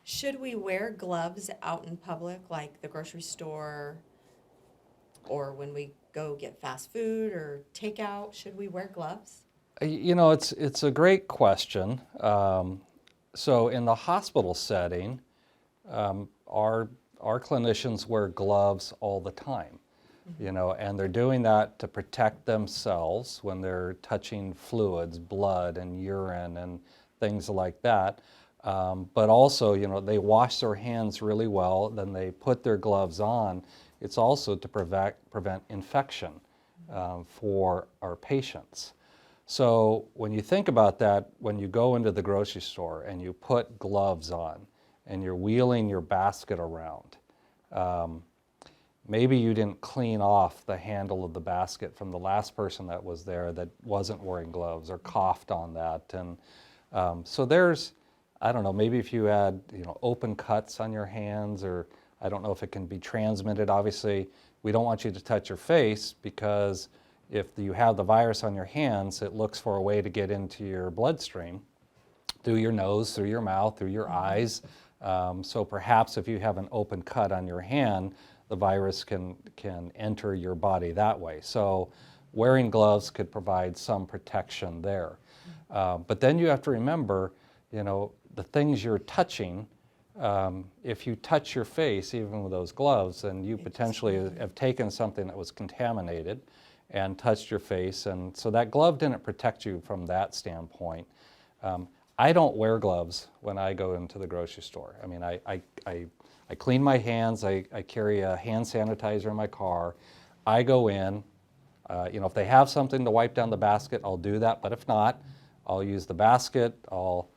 Should we wear gloves out in public, like the grocery store, or when we go get fast food or takeout? Should we wear gloves? It's a great question. So in the hospital setting, our clinicians wear gloves all the time, and they're doing that to protect themselves when they're touching fluids, blood and urine and things like that. But also, they wash their hands really well, then they put their gloves on. It's also to prevent infection for our patients. So when you think about that, when you go into the grocery store and you put gloves on and you're wheeling your basket around, maybe you didn't clean off the handle of the basket from the last person that was there that wasn't wearing gloves or coughed on that. And so there's, I don't know, maybe if you had open cuts on your hands, or I don't know if it can be transmitted. Obviously, we don't want you to touch your face, because if you have the virus on your hands, it looks for a way to get into your bloodstream through your nose, through your mouth, through your eyes. So perhaps if you have an open cut on your hand, the virus can enter your body that way. So wearing gloves could provide some protection there. But then you have to remember, the things you're touching, if you touch your face, even with those gloves, then you potentially have taken something that was contaminated and touched your face, and so that glove didn't protect you from that standpoint. I don't wear gloves when I go into the grocery store. I mean, I clean my hands, I carry a hand sanitizer in my car. I go in, if they have something to wipe down the basket, I'll do that, but if not, I'll use the basket, I'll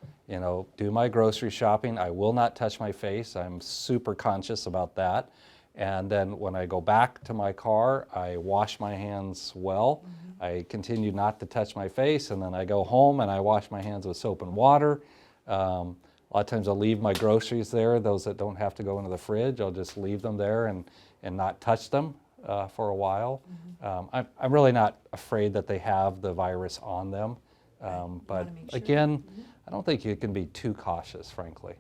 do my grocery shopping. I will not touch my face. I'm super conscious about that. And then when I go back to my car, I wash my hands well. I continue not to touch my face, and then I go home and I wash my hands with soap and water. A lot of times I'll leave my groceries there, those that don't have to go into the fridge. I'll just leave them there and not touch them for a while. I'm really not afraid that they have the virus on them. But again, I don't think you can be too cautious, frankly.